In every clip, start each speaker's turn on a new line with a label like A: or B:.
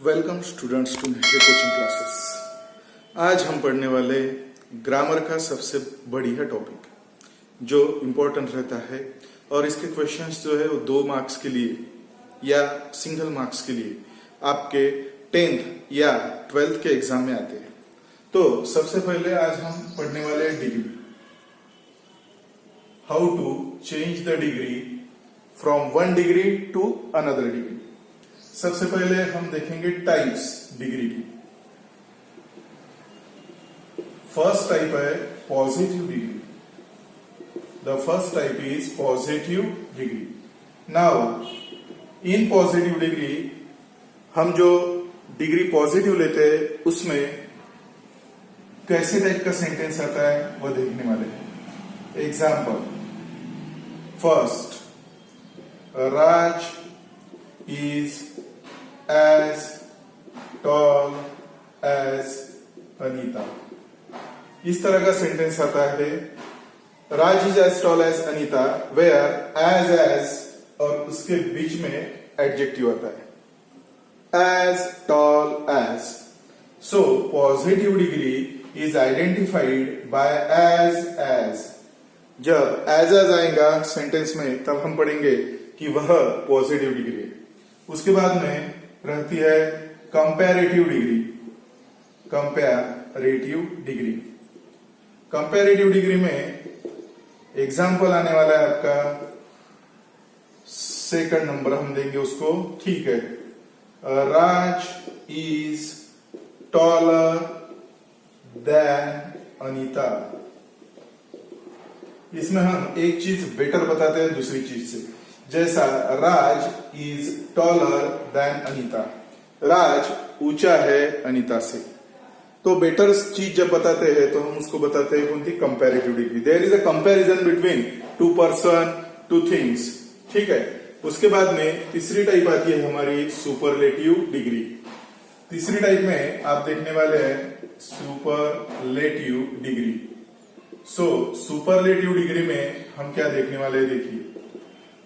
A: Welcome students to मेरे coaching classes. आज हम पढ़ने वाले ग्रामर का सबसे बढ़िया टॉपिक जो इम्पोर्टेंट रहता है और इसके क्वेश्चंस जो है वो 2 मार्क्स के लिए या सिंगल मार्क्स के लिए आपके 10th या 12th के एग्जाम में आते हैं। तो सबसे पहले आज हम पढ़ने वाले हैं degree, how to change the degree from 1 degree to another degree. सबसे पहले हम देखेंगे टाइप्स डिग्री की। फर्स्ट टाइप है positive degree. The first type is positive degree. Now in positive degree हम जो डिग्री पॉजिटिव लेते हैं उसमें कैसे टाइप का सेंटेंस आता है वो देखने वाले हैं। Example, first, Raj is as tall as Anita। इस तरह का सेंटेंस आता है। Raj is as tall as Anita, where as और उसके बीच में एडजेक्टिव आता है, as tall as. So positive degree is identified by as. जब एज आएगा सेंटेंस में तब हम पढ़ेंगे कि वह पॉजिटिव डिग्री है। उसके बाद में रहती है comparative degree. Comparative degree, comparative degree में एग्जाम्पल आने वाला है आपका सेकंड नंबर हम देंगे उसको, ठीक है। Raj is taller then Anita. इसमें हम एक चीज बेटर बताते हैं दूसरी चीज से। जैसा राज इज टॉलर देन अनीता, राज ऊंचा है अनीता से। तो बेटर चीज जब बताते हैं तो हम उसको बताते हैं कौन सी, comparative degree. There is a comparison between 2 person 2 things, ठीक है। उसके बाद में तीसरी टाइप आती है हमारी सुपरलेटिव डिग्री। तीसरी टाइप में आप देखने वाले हैं सुपरलेटिव डिग्री। सो सुपरलेटिव डिग्री में हम क्या देखने वाले हैं, देखिए।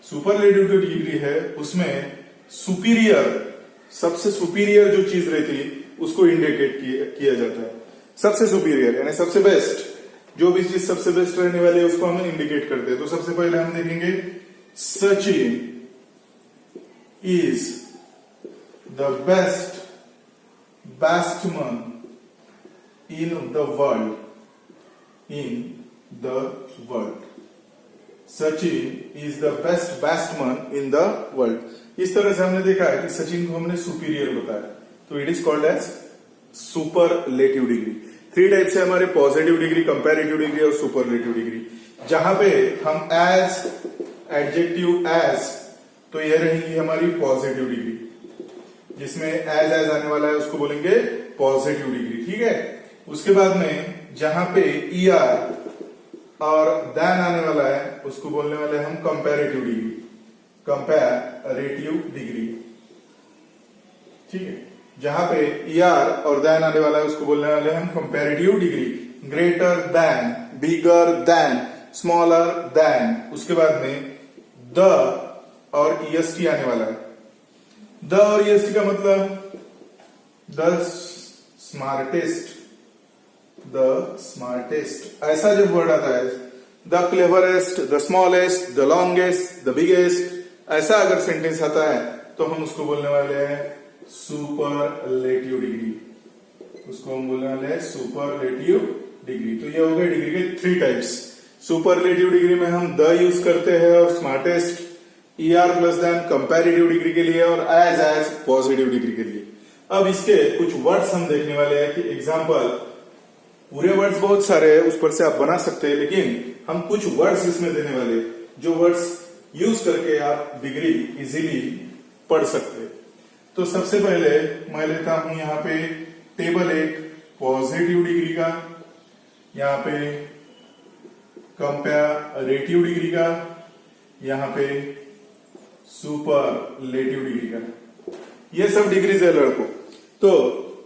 A: सुपरलेटिव जो डिग्री है उसमें सुपीरियर, सबसे सुपीरियर जो चीज रहती है उसको इंडिकेट किया जाता है। सबसे सुपीरियर यानी सबसे बेस्ट, जो भी चीज सबसे बेस्ट रहने वाली है उसको हम इंडिकेट करते हैं। तो सबसे पहले हम देखेंगे Sachin is the best batsman in the world. Sachin is the best batsman in the world. इस तरह से हमने देखा है कि सचिन को हमने सुपीरियर बताया, तो it is called as superlative degree. 3 type से हमारे पॉजिटिव डिग्री, कंपैरेटिव डिग्री और सुपरलेटिव डिग्री। जहां पे हम एज, एडजेक्टिव एज, तो यह रहेगी हमारी पॉजिटिव डिग्री। जिसमें एज आने वाला है उसको बोलेंगे पॉजिटिव डिग्री, ठीक है। उसके बाद में जहां पे ER और देन आने वाला है उसको बोलने वाले हम कंपैरेटिव डिग्री, कंपैरेटिव डिग्री, ठीक है। जहां पे ER और देन आने वाला है उसको बोलने वाले हम comparative degree. Greater than, bigger than, smaller than. उसके बाद में द और EST आने वाला है। द और EST का मतलब द स्मार्टेस्ट, द स्मार्टेस्ट, ऐसा जब वर्ड आता है, the cleverest, the smallest, the longest, the biggest, ऐसा अगर सेंटेंस आता है तो हम उसको बोलने वाले हैं सुपरलेटिव डिग्री। उसको हम बोलने वाले हैं सुपरलेटिव डिग्री। तो ये हो गए डिग्री के 3 टाइप्स। सुपरलेटिव डिग्री में हम द यूज करते हैं और smartest, ER plus than comparative degree के लिए और एज पॉजिटिव डिग्री के लिए। अब इसके कुछ वर्ड्स हम देखने वाले हैं कि एग्जाम्पल, पूरे वर्ड्स बहुत सारे हैं उस पर से आप बना सकते हैं, लेकिन हम कुछ वर्ड्स इसमें देने वाले जो वर्ड्स यूज करके आप डिग्री इजीली पढ़ सकते हैं। तो सबसे पहले मैं लेता हूं यहाँ पे टेबल 1 पॉजिटिव डिग्री का, यहाँ पे कंपैरेटिव डिग्री का, यहाँ पे सुपरलेटिव डिग्री का। ये सब डिग्रीज है लड़कों। तो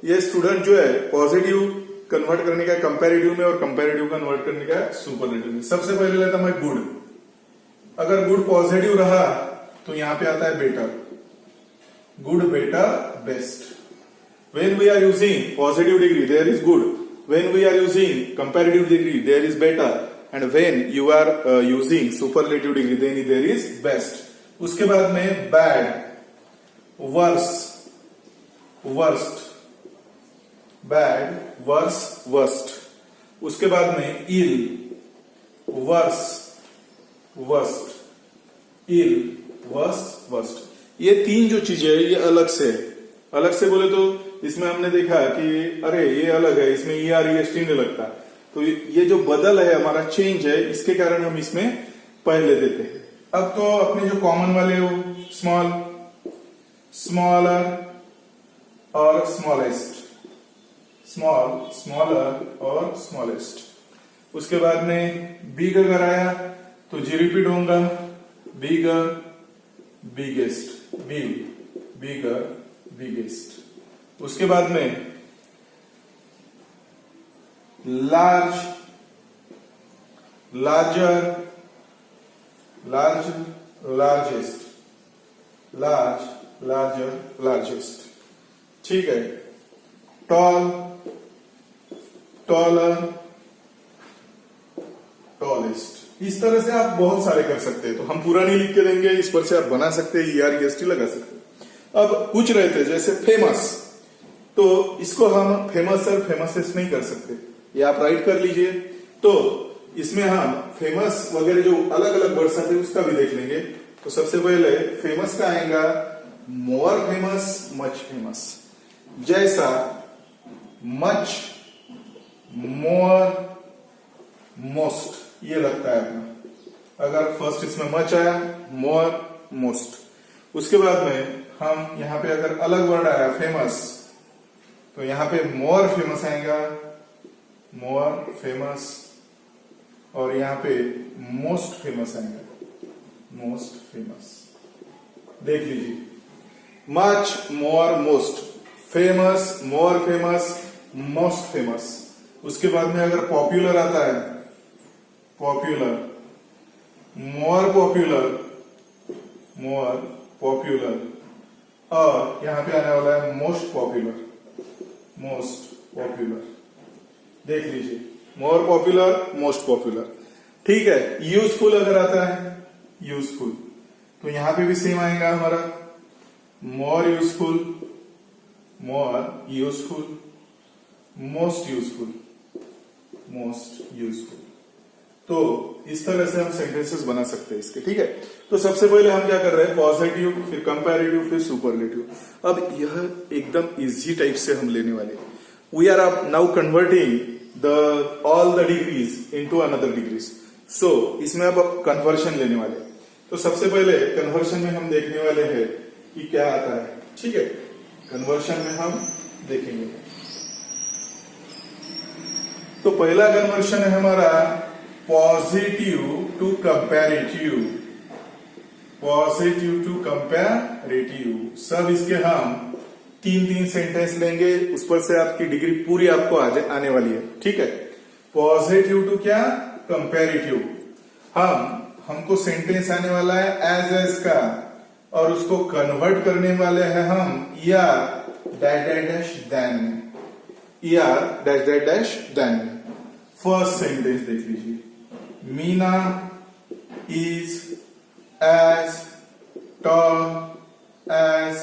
A: ये स्टूडेंट जो है पॉजिटिव कन्वर्ट करने का कंपैरेटिव में और कंपैरेटिव कन्वर्ट करने का सुपरलेटिव में। सबसे पहले लेता मैं गुड। अगर गुड पॉजिटिव रहा तो यहां पे आता है better, good better best. When we are using positive degree, there is good. When we are using comparative degree, there is better. And when you are using superlative degree, then there is best. उसके बाद में bad, worse, worst, bad, worse, worst. उसके बाद में ill, worse, worst, ill, worse, worst. ये तीन जो चीजें है ये अलग से बोले तो इसमें हमने देखा कि अरे ये अलग है, इसमें ER नहीं लगता, तो ये जो बदल है हमारा चेंज है, इसके कारण हम इसमें पहले देते हैं. अब तो अपने जो कॉमन वाले हो स्मॉल, स्मॉलर और स्मॉलेस्ट, स्मॉल, स्मॉलर और स्मॉलेस्ट. उसके बाद में बिग अगर आया तो जी रिपीट होगा, bigger, biggest, big, bigger, biggest. उसके बाद में large, larger, large, largest, large, larger, largest. ठीक है. Tall, taller, tallest. इस तरह से आप बहुत सारे कर सकते हैं, तो हम पूरा नहीं लिख के देंगे, इस पर से आप बना सकते हैं, ER लगा सकते हैं. अब पूछ रहे थे जैसे फेमस, तो इसको हम फेमस और फेमसेस्ट नहीं कर सकते, ये आप राइट कर लीजिए. तो इसमें हम फेमस वगैरह जो अलग अलग वर्ड्स आते हैं उसका भी देख लेंगे. तो सबसे पहले फेमस का आएगा मोर फेमस, मच फेमस. जैसा मच, मोर, मोस्ट, ये लगता है अपना. अगर फर्स्ट इसमें मच आया, मोर, मोस्ट. उसके बाद में हम यहां पे अगर अलग वर्ड आया फेमस, तो यहां पे मोर फेमस आएगा, मोर फेमस, और यहां पे मोस्ट फेमस आएगा, मोस्ट फेमस. देख लीजिए, much, more, most, famous, more famous, most famous. उसके बाद में अगर पॉपुलर आता है, popular, more popular, more popular, और यहां पे आने वाला है मोस्ट पॉपुलर, मोस्ट पॉपुलर. देख लीजिए, मोर पॉपुलर, मोस्ट पॉपुलर. ठीक है. यूजफुल अगर आता है, यूजफुल, तो यहां पे भी सेम आएगा हमारा, more useful, more useful, most useful, most useful. तो इस तरह से हम सेंटेंसेस बना सकते हैं इसके. ठीक है. तो सबसे पहले हम क्या कर रहे हैं, पॉजिटिव, फिर कंपैरेटिव, फिर सुपरलेटिव. अब यह एकदम इजी टाइप से हम लेने वाले. We are now converting all the degrees into another degrees. So इसमें अब कन्वर्शन लेने वाले. तो सबसे पहले कन्वर्शन में हम देखने वाले हैं कि क्या आता है. ठीक है. कन्वर्शन में हम देखेंगे. तो पहला कन्वर्शन है हमारा positive to comparative, positive to comparative. सब इसके हम तीन सेंटेंस लेंगे, उस पर से आपकी डिग्री पूरी आपको आने वाली है. ठीक है. पॉजिटिव टू क्या, कंपैरेटिव. हमको सेंटेंस आने वाला है एज का, और उसको कन्वर्ट करने वाले हैं हम ER dash dash dash then, ER dash dash dash then. First sentence देख लीजिए, Meena is as tall as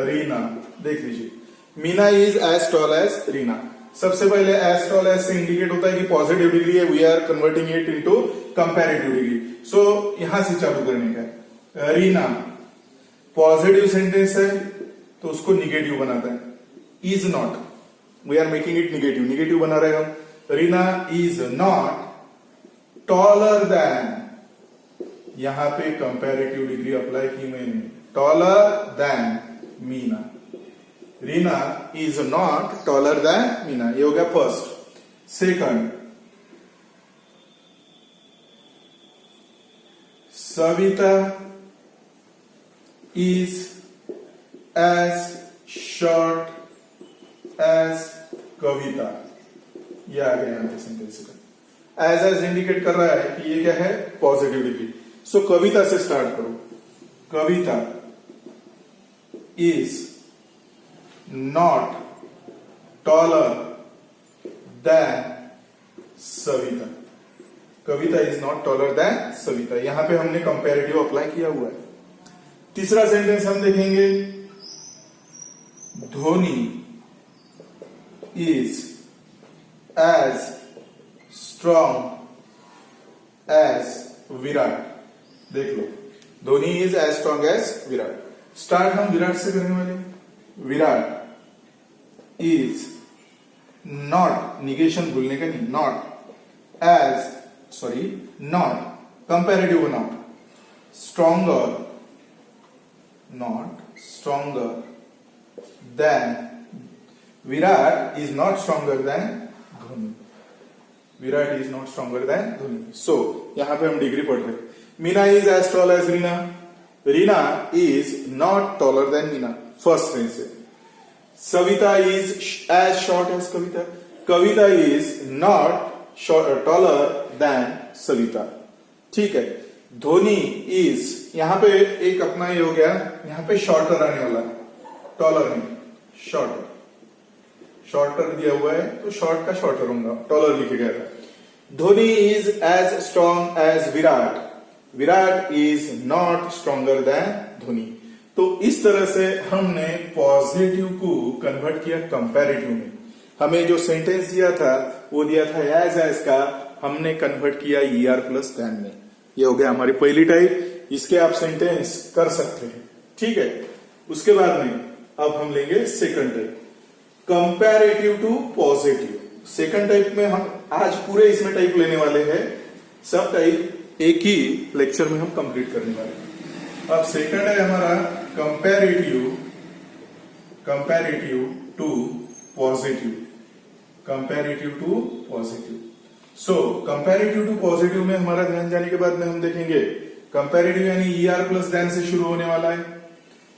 A: Reena. देख लीजिए, Meena is as tall as Reena. सबसे पहले एज टॉल एज से इंडिकेट होता है कि पॉजिटिव डिग्री है, we are converting it into comparative degree. So यहां से चालू करने का. रीना पॉजिटिव सेंटेंस है तो उसको निगेटिव बनाता है, is not, we are making it negative, negative बना रहे हम. Reena is not taller than, यहां पे कंपैरेटिव डिग्री अप्लाई की मैंने, taller than Meena. Reena is not taller than Meena. ये हो गया first. Second, Savita is as short as Kavita. ये आ गया यहां पे सेंटेंस का. एज इंडिकेट कर रहा है कि ये क्या है, पॉजिटिव डिग्री. सो कविता से स्टार्ट करो. Kavita is not taller than Savita. Kavita is not taller than Savita. यहां पे हमने कंपैरेटिव अप्लाई किया हुआ है। तीसरा सेंटेंस हम देखेंगे, Dhoni is as strong as Virat. देख लो, Dhoni is as strong as Virat. Start हम विराट से करने वाले। विराट इज नॉट, निगेशन भूलने का नहीं, not as, sorry not, comparative not, stronger, not stronger than, Virat is not stronger than Dhoni. Virat is not stronger than Dhoni. So यहां पे हम डिग्री पढ़ रहे हैं। Meena is as tall as Reena. Reena is not taller than Meena, first phrase से। Savita is as short as Kavita. Kavita is not taller than Savita. ठीक है। Dhoni is, यहां पे एक अपना ये हो गया, यहां पे शॉर्टर आने वाला है, टॉलर नहीं, शॉर्टर। शॉर्टर दिया हुआ है तो शॉर्ट का शॉर्टर होगा, टॉलर लिखे गया था। Dhoni is as strong as Virat. Virat is not stronger than Dhoni. तो इस तरह से हमने पॉजिटिव को कन्वर्ट किया कंपैरेटिव में। हमें जो सेंटेंस दिया था वो दिया था एज का, हमने कन्वर्ट किया ER प्लस देन में। ये हो गया हमारी पहली टाइप। इसके आप सेंटेंस कर सकते हैं। ठीक है। उसके बाद में अब हम लेंगे second type, comparative to positive. Second type में हम आज पूरे इसमें टाइप लेने वाले हैं। सब टाइप एक ही लेक्चर में हम कंप्लीट करने वाले हैं। अब सेकंड है हमारा comparative, comparative to positive, comparative to positive. So comparative to positive में हमारा ध्यान जाने के बाद में हम देखेंगे कंपैरेटिव यानी ER प्लस देन से शुरू होने वाला है,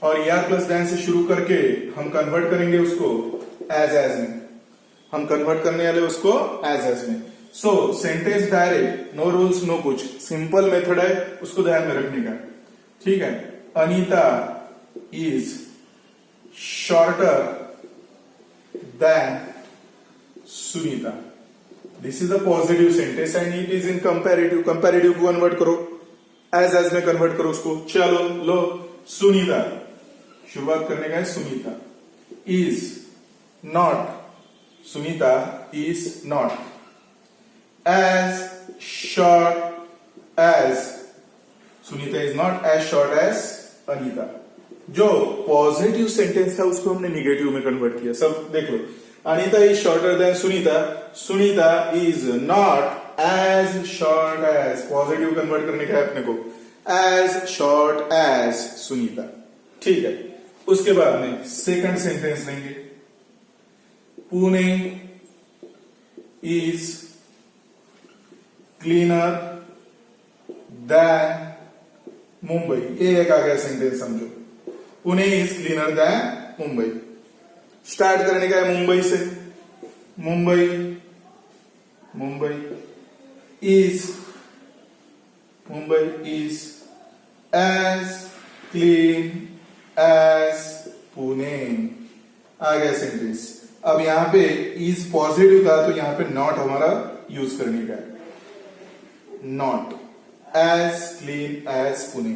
A: और ER प्लस देन से शुरू करके हम कन्वर्ट करेंगे उसको एज में। हम कन्वर्ट करने वाले उसको एज में। So sentence direct, no rules no कुछ, सिंपल मेथड है, उसको ध्यान में रखने का। ठीक है। Anita is shorter than Sunita. This is a positive sentence and it is in comparative. Comparative को कन्वर्ट करो, एज में कन्वर्ट करो उसको। चलो लो, सुनीता, शुरुआत करने का है Sunita is not, Sunita is not as short as, Sunita is not as short as Anita. जो पॉजिटिव सेंटेंस था उसको हमने निगेटिव में कन्वर्ट किया। सब देख लो, Anita is shorter than Sunita, Sunita is not as short as, positive convert करने का है अपने को, एज शॉर्ट एज सुनीता। ठीक है। उसके बाद में सेकंड सेंटेंस लेंगे, Pune is cleaner than Mumbai. ये एक आ गया सेंटेंस, समझो। Pune is cleaner than Mumbai. Start करने का है मुंबई से। Mumbai, Mumbai is, Mumbai is as clean as Pune. आ गया सेंटेंस। अब यहां पे इज पॉजिटिव था तो यहां पे नॉट हमारा यूज करने का है, not as clean as Pune.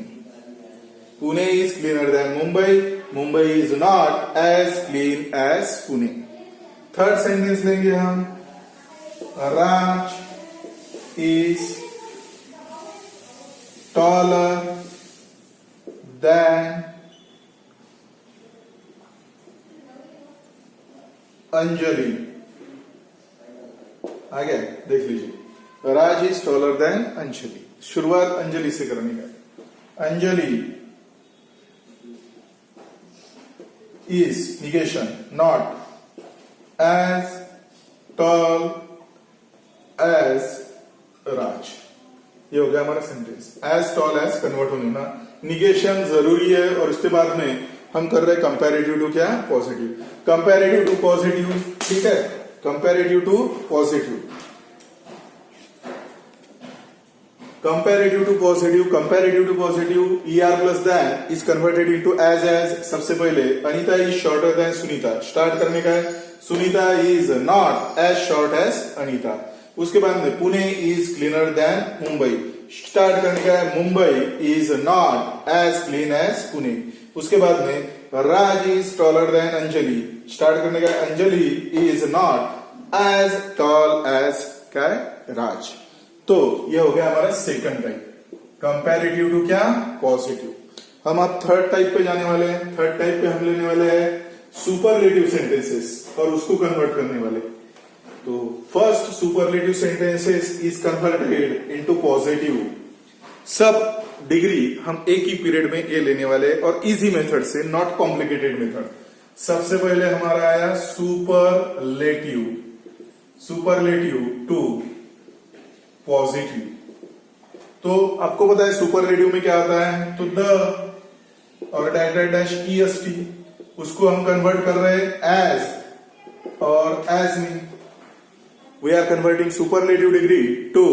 A: Pune is cleaner than Mumbai, Mumbai is not as clean as Pune. Third sentence लेंगे हम, Raj is taller than Anjali. आ गया, देख लीजिए, Raj is taller than Anjali. शुरुआत अंजलि से करने का। Anjali is, negation, not as tall as Raj. ये हो गया हमारा sentence. As tall as convert होने ना, निगेशन जरूरी है। और उसके बाद में हम कर रहे हैं कंपैरेटिव टू क्या, पॉजिटिव। Comparative to positive. ठीक है। Comparative to positive, comparative to positive, comparative to positive. ER plus than is converted into as. सबसे पहले Anita is shorter than Sunita. Start करने का है Sunita is not as short as Anita. उसके बाद में Pune is cleaner than Mumbai. Start करने का है Mumbai is not as clean as Pune. उसके बाद में राज is taller than Anjali. Start करने का Anjali is not as tall as क्या है राज। तो ये हो गया हमारा सेकंड टाइप, कंपैरेटिव टू क्या पॉजिटिव। हम अब थर्ड टाइप पे जाने वाले हैं। थर्ड टाइप पे हम लेने वाले हैं सुपरलेटिव सेंटेंसेस और उसको कन्वर्ट करने वाले। तो first superlative sentences is converted into positive. सब डिग्री हम एक ही पीरियड में ये लेने वाले और इजी मेथड से, नॉट कॉम्प्लिकेटेड मेथड। सबसे पहले हमारा आया सुपरलेटिव, सुपरलेटिव टू पॉजिटिव। तो आपको पता है सुपरलेटिव में क्या आता है, तो द और डैश डैश डैश EST, उसको हम कन्वर्ट कर रहे हैं एज और एज में। We are converting superlative degree to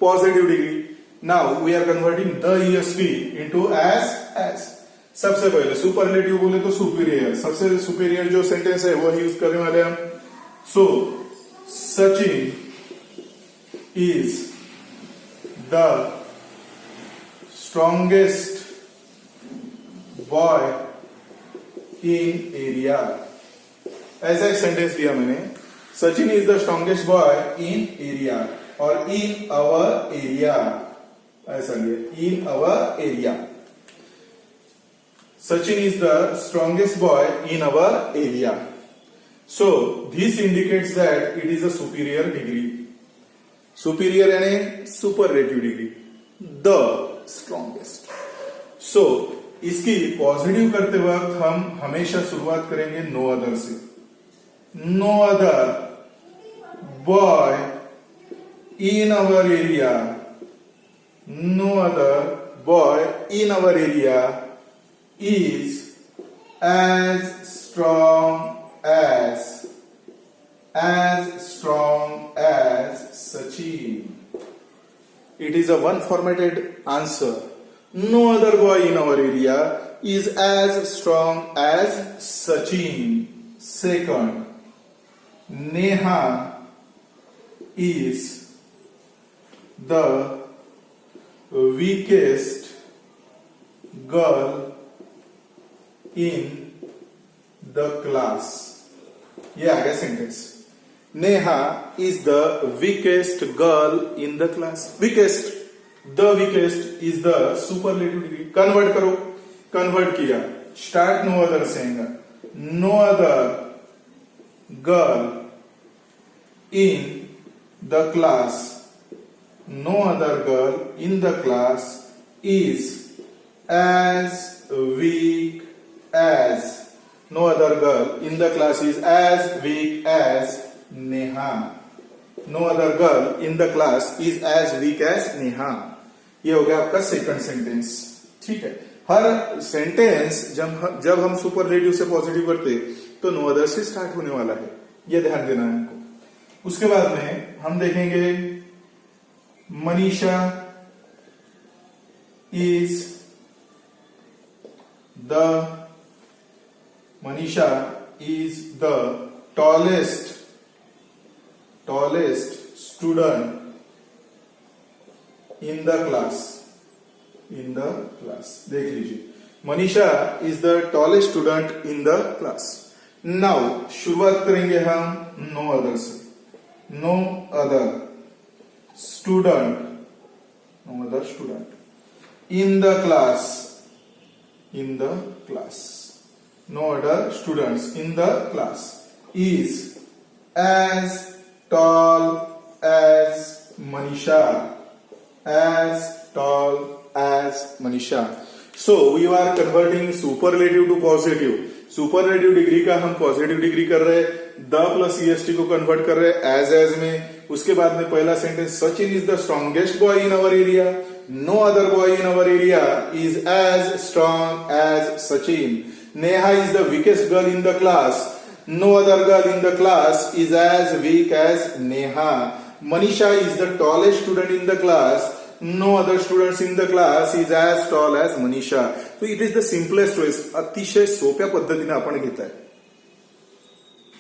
A: positive degree. Now we are converting the EST into as. सबसे पहले सुपरलेटिव बोले तो सुपीरियर, सबसे सुपीरियर जो सेंटेंस है वो यूज करने वाले हम। So Sachin is the strongest boy in area. ऐसा एक सेंटेंस दिया मैंने, Sachin is the strongest boy in area और इन अवर एरिया, ऐसा लिया in our area. Sachin is the strongest boy in our area. So this indicates that it is a superior degree. Superior यानी superlative degree. The strongest. So इसकी positive करते वक्त हम हमेशा शुरुआत करेंगे no other से। No other boy in our area. No other boy in our area is as strong as Sachin. It is a one formatted answer. No other boy in our area is as strong as Sachin. Second, Neha is the weakest girl in the class. ये आ गया sentence. Neha is the weakest girl in the class. Weakest, the weakest is the superlative degree. Convert करो, convert किया, start no other से आएगा। No other girl in the class, no other girl in the class is as weak as, no other girl in the class is as weak as Neha. No other girl in the class is as weak as Neha. ये हो गया आपका second sentence. ठीक है, हर sentence जब हम superlative से positive करते तो नो अदर से स्टार्ट होने वाला है, ये ध्यान देना है हमको। उसके बाद में हम देखेंगे Manisha is Manisha is the tallest student in the class. देख लीजिए, Manisha is the tallest student in the class. Now शुरुआत करेंगे हम no other से। No other student in the class. No other students in the class is as tall as Manisha. So we are converting superlative to positive. Superlative degree का हम positive degree कर रहे हैं, the plus EST को convert कर रहे हैं as में। उसके बाद में पहला sentence, Sachin is the strongest boy in our area. No other boy in our area is as strong as Sachin. Neha is the weakest girl in the class. No other girl in the class is as weak as Neha. Manisha is the tallest student in the class. No other students in the class is as tall as Manisha. So it is the simplest way. अतिशय सोप्या पद्धतीने आपण घेत आहे।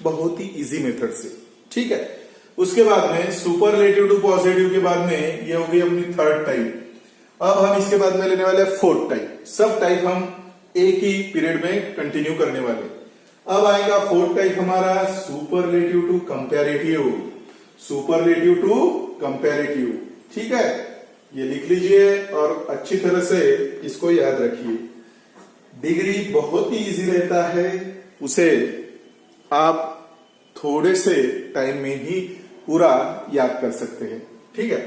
A: बहुत ही easy method से। ठीक है, उसके बाद में सुपरलेटिव टू पॉजिटिव के बाद में ये हो गई अपनी थर्ड टाइप। अब हम इसके बाद में लेने वाले हैं फोर्थ टाइप। सब टाइप हम एक ही पीरियड में कंटिन्यू करने वाले। अब आएगा फोर्थ टाइप हमारा superlative to comparative. Superlative to comparative, ठीक है, ये लिख लीजिए और अच्छी तरह से इसको याद रखिए। डिग्री बहुत ही इजी रहता है, उसे आप थोड़े से टाइम में ही पूरा याद कर सकते हैं। ठीक है,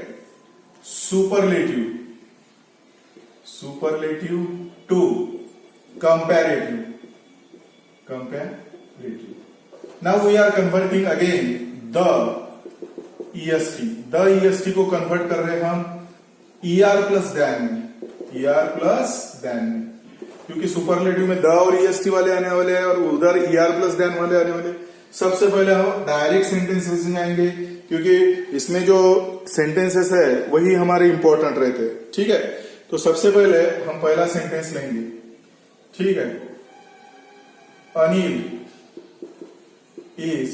A: superlative, superlative to comparative, comparative. Now we are converting again the EST, the EST को कन्वर्ट कर रहे हैं हम ER प्लस देन में, ER प्लस देन में, क्योंकि सुपरलेटिव में द और EST वाले आने वाले हैं और उधर ER प्लस देन वाले आने वाले। सबसे पहले हम डायरेक्ट सेंटेंसेस में आएंगे, क्योंकि इसमें जो सेंटेंसेस है वही हमारे इंपॉर्टेंट रहते हैं। ठीक है, तो सबसे पहले हम पहला सेंटेंस लेंगे। ठीक है, Anil is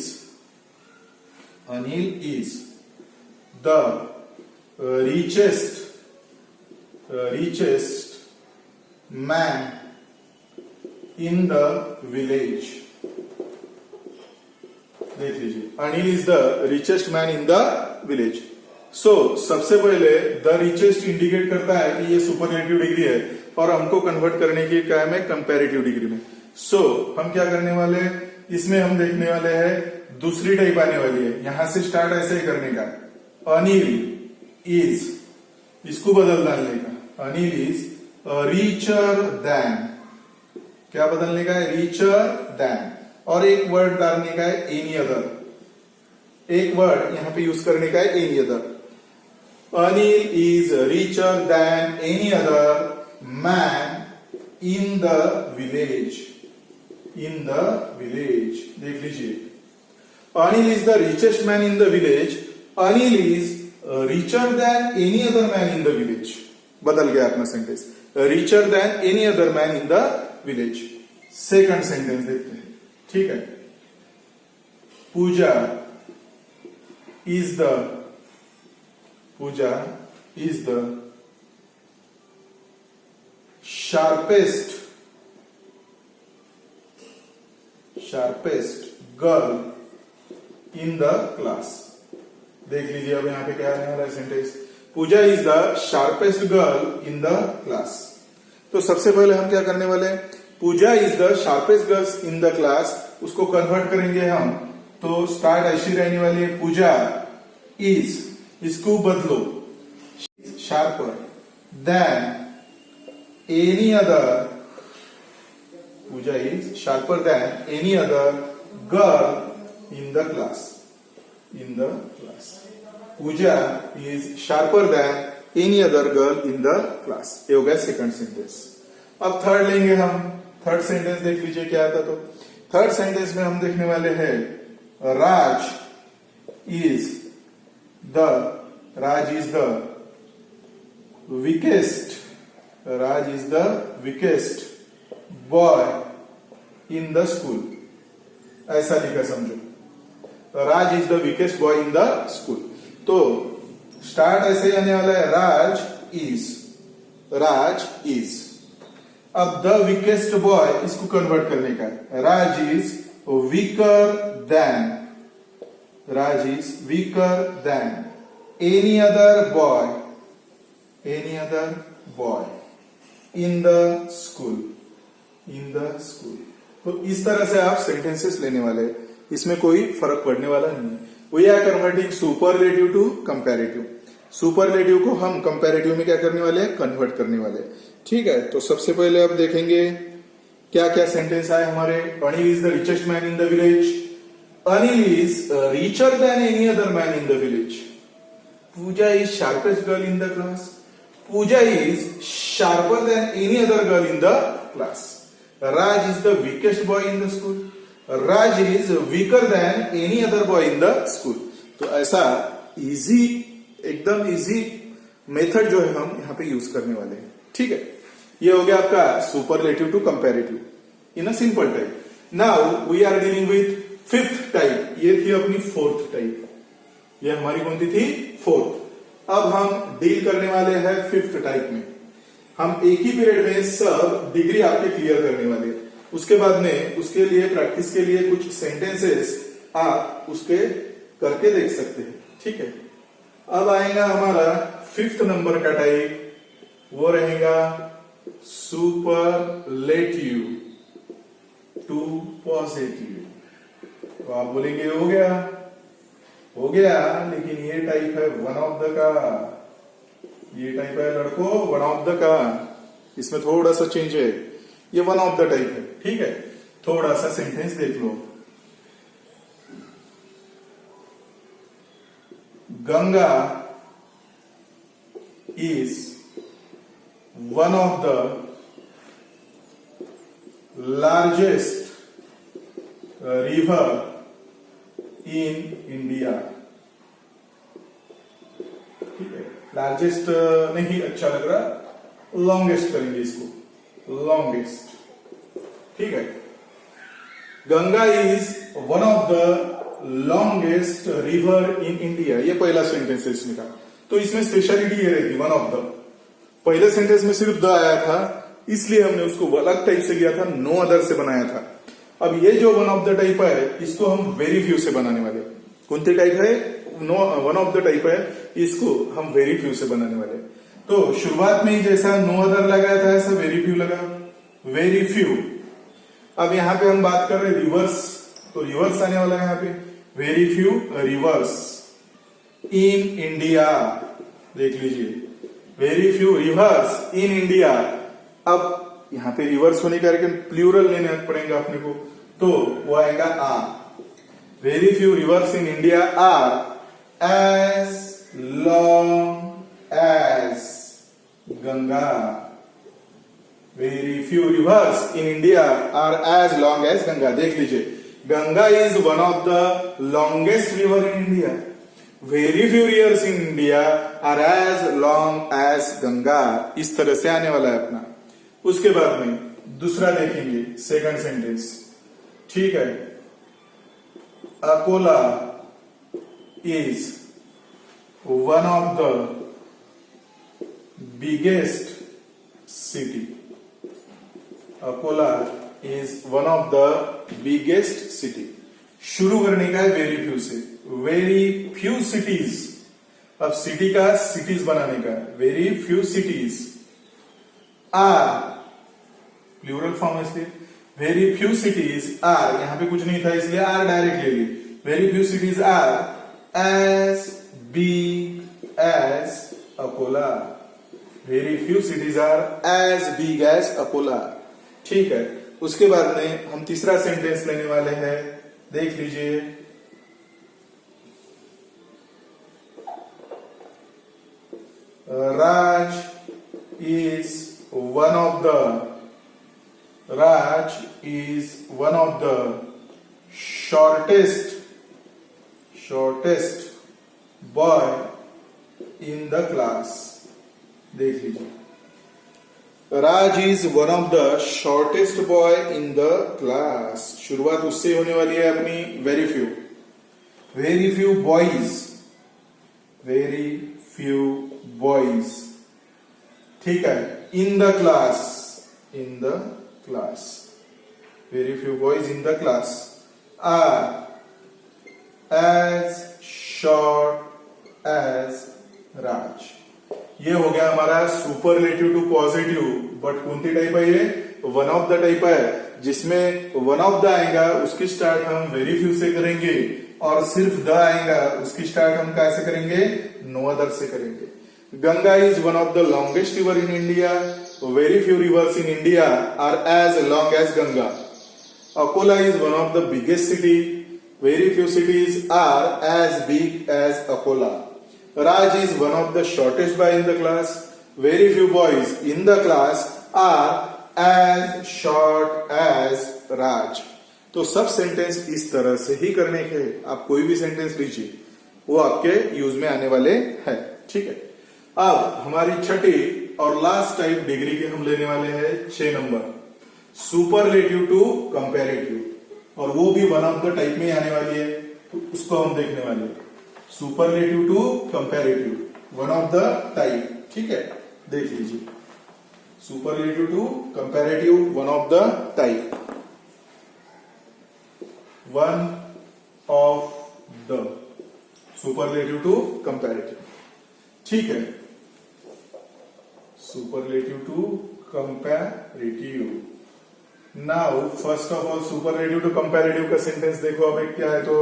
A: the richest man in the village। देख लीजिए, Anil is the richest man in the village. So सबसे पहले द रिचेस्ट इंडिकेट करता है कि ये सुपरलेटिव डिग्री है और हमको कन्वर्ट करने की क्या है कंपैरेटिव डिग्री में। सो हम क्या करने वाले हैं, इसमें हम देखने वाले हैं दूसरी टाइप आने वाली है। यहां से स्टार्ट ऐसे ही करने का, अनिल इज, इसको बदल डालने का, अनिल इज रिचर देन, क्या बदलने का है, रिचर देन, और एक वर्ड डालने का है एनी अदर, एक वर्ड यहां पे यूज करने का है any other. Anil is richer than any other man in the village, in the village. देख लीजिए, Anil is the richest man in the village, Anil is richer than any other man in the village. बदल गया अपना sentence, richer than any other man in the village. Second sentence देखते हैं। ठीक है, Pooja is the sharpest girl in the class. देख लीजिए, अब यहां पे क्या आने वाला है sentence, Pooja is the sharpest girl in the class. तो सबसे पहले हम क्या करने वाले हैं, Pooja is the sharpest girl in the class, उसको कन्वर्ट करेंगे हम। तो स्टार्ट ऐसी रहने वाली है, पूजा इज, इसको बदलो, sharper than any other, Pooja is sharper than any other girl in the class, in the class. Pooja is sharper than any other girl in the class. ये हो गया सेकंड सेंटेंस। अब थर्ड लेंगे हम। थर्ड सेंटेंस देख लीजिए क्या आता। तो थर्ड सेंटेंस में हम देखने वाले हैं Raj is the weakest boy in the school. ऐसा लिखा समझो, Raj is the weakest boy in the school. तो स्टार्ट ऐसे ही आने वाला है, राज इज। अब द वीकेस्ट बॉय, इसको कन्वर्ट करने का है, Raj is weaker than any other boy in the school. तो इस तरह से आप सेंटेंसेस लेने वाले हैं, इसमें कोई फर्क पड़ने वाला नहीं है। We are converting superlative to comparative. Superlative को हम कंपैरेटिव में क्या करने वाले हैं, कन्वर्ट करने वाले हैं। ठीक है, तो सबसे पहले अब देखेंगे क्या क्या सेंटेंस आए हमारे। Anil is the richest man in the village, Anil is richer than any other man in the village. Pooja is sharpest girl in the class, Pooja is sharper than any other girl in the class. Raj is the weakest boy in the school, Raj is weaker than any other boy in the school। तो ऐसा easy, एकदम easy method जो है हम यहाँ पे use करने वाले हैं। ठीक है, ये हो गया आपका superlative to comparative in a simple type. Now we are dealing with fifth type, ये थी अपनी फोर्थ टाइप, ये हमारी कौन सी थी? फोर्थ। अब हम डील करने वाले हैं फिफ्थ टाइप में। हम एक ही पीरियड में सब डिग्री आपके क्लियर करने वाले हैं। उसके बाद में उसके लिए प्रैक्टिस के लिए कुछ सेंटेंसेस आप उसके करके देख सकते हैं, ठीक है। अब आएगा हमारा फिफ्थ नंबर का टाइप, वो रहेगा सुपरलेटिव टू पॉजिटिव। तो आप बोलेंगे हो गया, लेकिन ये टाइप है वन ऑफ द का, ये टाइप है लड़कों वन ऑफ द का, इसमें थोड़ा सा चेंज है, ये वन ऑफ द टाइप है, ठीक है। थोड़ा सा सेंटेंस देख लो। Ganga is one of the largest river in India, ठीक है। लार्जेस्ट नहीं अच्छा लग रहा, लॉन्गेस्ट करेंगे इसको, लॉन्गेस्ट, ठीक है। Ganga is one of the longest river in India, ये पहला सेंटेंस है इसमें का। तो इसमें स्पेशलिटी ये रहेगी वन ऑफ द। पहले सेंटेंस में सिर्फ द आया था, इसलिए हमने उसको अलग टाइप से किया था, नो अदर से बनाया था। अब ये जो वन ऑफ द टाइप है, इसको हम वेरी फ्यू से बनाने वाले। कौन सी टाइप है? No one of the type है, इसको हम वेरी फ्यू से बनाने वाले। तो शुरुआत में ही जैसा नो अदर लगाया था, ऐसा वेरी फ्यू लगा, वेरी फ्यू। अब यहां पे हम बात कर रहे हैं रिवर्स, तो रिवर्स आने वाला है यहां पे, very few rivers in India, देख लीजिए, very few rivers in India. अब यहां पे रिवर्स होने का प्लूरल लेना पड़ेगा अपने को, तो वो आएगा are. Very few rivers in India are as long as Ganga. Very few rivers in India are as long as Ganga. देख लीजिए, Ganga is one of the longest river in India, very few rivers in India are as long as Ganga. इस तरह से आने वाला है अपना। उसके बाद में दूसरा देखेंगे, सेकंड सेंटेंस, ठीक है। Akola is one of the biggest city. Akola is one of the biggest city. शुरू करने का है वेरी फ्यू से, वेरी फ्यू सिटीज। अब सिटी का सिटीज बनाने का, very few cities are, plural form है इसलिए, वेरी फ्यू सिटीज आर, यहां पे कुछ नहीं था इसलिए आर डायरेक्ट ले ली। Very few cities are as big as Akola. Very few cities are as big as Akola, ठीक है। उसके बाद में हम तीसरा सेंटेंस लेने वाले हैं, देख लीजिए। राज is one of the shortest boy in the class। देख लीजिए, Raj is one of the shortest boy in the class. शुरुआत उससे होने वाली है अपनी, very few. Very few boys, very few boys, ठीक है। In the class, in the class, very few boys in the class are as short as Raj. ये हो गया हमारा सुपरलेटिव टू पॉजिटिव। बट कौन सी टाइप है ये? वन ऑफ द टाइप है, जिसमें वन ऑफ द आएगा उसकी स्टार्ट हम वेरी फ्यू से करेंगे, और सिर्फ द आएगा उसकी स्टार्ट हम कैसे करेंगे? नो अदर से करेंगे। Ganga is one of the longest river in India, very few rivers in India are as long as Ganga. Akola is one of the biggest city, very few cities are as big as Akola. Raj is one of the shortest boy in the class. Very few boys in the class are as short as Raj. तो सब sentence इस तरह से ही करने के, आप कोई भी सेंटेंस लीजिए वो आपके यूज में आने वाले हैं, ठीक है। अब हमारी छठी और लास्ट टाइप डिग्री के हम लेने वाले हैं 6 नंबर, सुपरलेटिव टू कंपैरेटिव। और वो भी वन ऑफ द टाइप में आने वाली है, तो उसको हम देखने वाले हैं। Superlative to comparative, one of the type, ठीक है, देख लीजिए। Superlative to comparative, one of the type, one of the, superlative to comparative, ठीक है। Superlative to comparative. Now first of all superlative to comparative का सेंटेंस देखो। अब एक क्या है, तो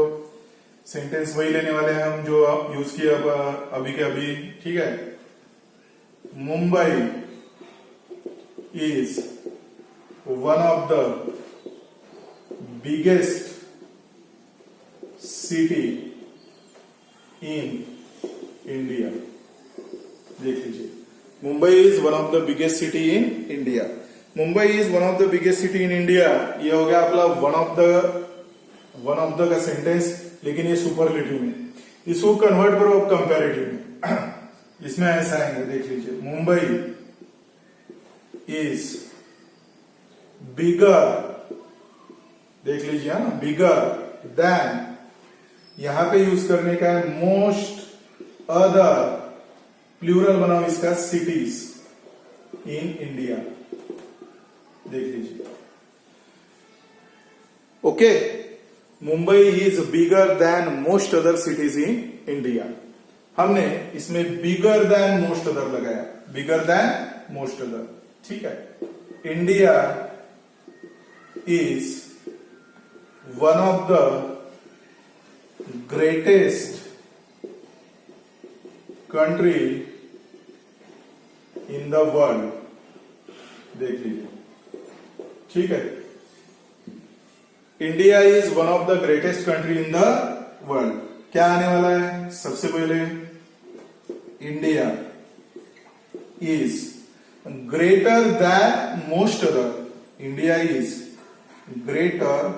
A: सेंटेंस वही लेने वाले हैं हम जो आप यूज किए अभी के अभी, ठीक है। Mumbai is one of the biggest city in India. देख लीजिए, Mumbai is one of the biggest city in India. Mumbai is one of the biggest city in India, ये हो गया आपला वन ऑफ द का सेंटेंस, लेकिन ये सुपरलेटिव में। इसको कन्वर्ट करो अब कंपैरेटिव में। इसमें ऐसा आएंगे, देख लीजिए। मुंबई इज बिगर, देख लीजिए ना, बिगर देन, यहां पे यूज करने का है मोस्ट अदर, प्लूरल बनाओ इसका, सिटीज इन इंडिया। देख लीजिए, okay. Mumbai is bigger than most other cities in India. हमने इसमें बिगर देन मोस्ट अदर लगाया, बिगर देन मोस्ट अदर, ठीक है। India is one of the greatest country in the world. देख लीजिए, ठीक है। India is one of the greatest country in the world. क्या आने वाला है सबसे पहले, India is greater than most other. India is greater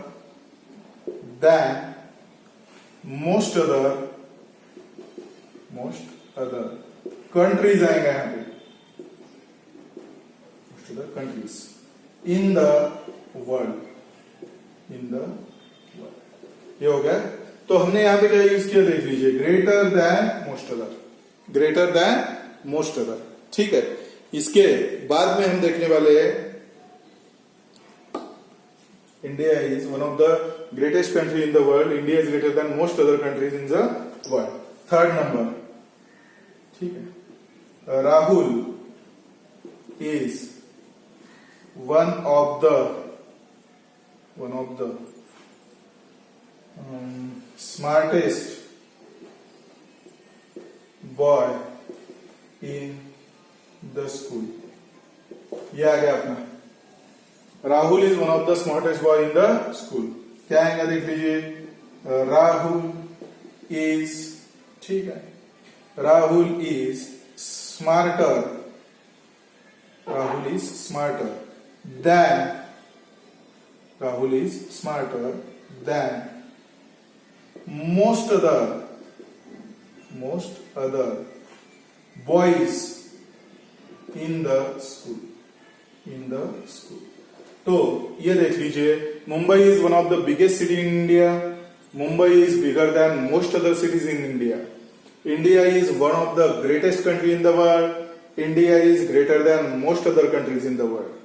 A: than most other countries आएंगे यहां पे, most other countries in the world, in the world. ये हो गया। तो हमने यहां पे क्या यूज किया, देख लीजिए, greater than most other, greater than most other, ठीक है। इसके बाद में हम देखने वाले हैं, India is one of the greatest country in the world, India is greater than most other countries in the world. Third number, ठीक है। Rahul is one of the smartest boy in the school। ये आ गया अपना, Rahul is one of the smartest boy in the school. क्या आएगा, देख लीजिए, राहुल इज, ठीक है, Rahul is smarter, Rahul is smarter then, Rahul is smarter than most other boys in the school, तो ये देख लीजिए, Mumbai is one of the biggest city in India, Mumbai is bigger than most other cities in India, India is one of the greatest country in the world, India is greater than most other countries in the world,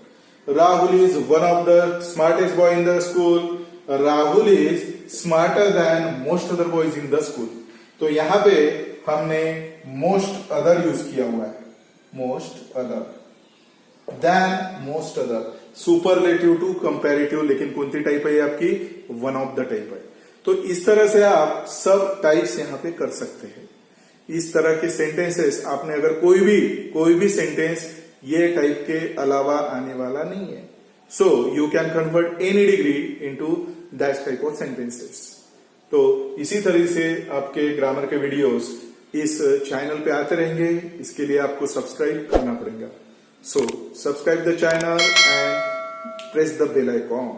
A: Rahul is one of the smartest boy in the school, Rahul is smarter than most other boys in the school। तो यहां पे हमने most other use किया हुआ है, most other, than most other, superlative to comparative, लेकिन कौन सी टाइप है आपकी, वन ऑफ द टाइप है। तो इस तरह से आप सब टाइप्स यहां पे कर सकते हैं। इस तरह के सेंटेंसेस आपने अगर कोई भी सेंटेंस ये टाइप के अलावा आने वाला नहीं है, so you can convert any degree into that type of sentences. तो इसी तरह से आपके ग्रामर के वीडियोस इस चैनल पे आते रहेंगे, इसके लिए आपको सब्सक्राइब करना पड़ेगा। So subscribe the channel and press the bell icon.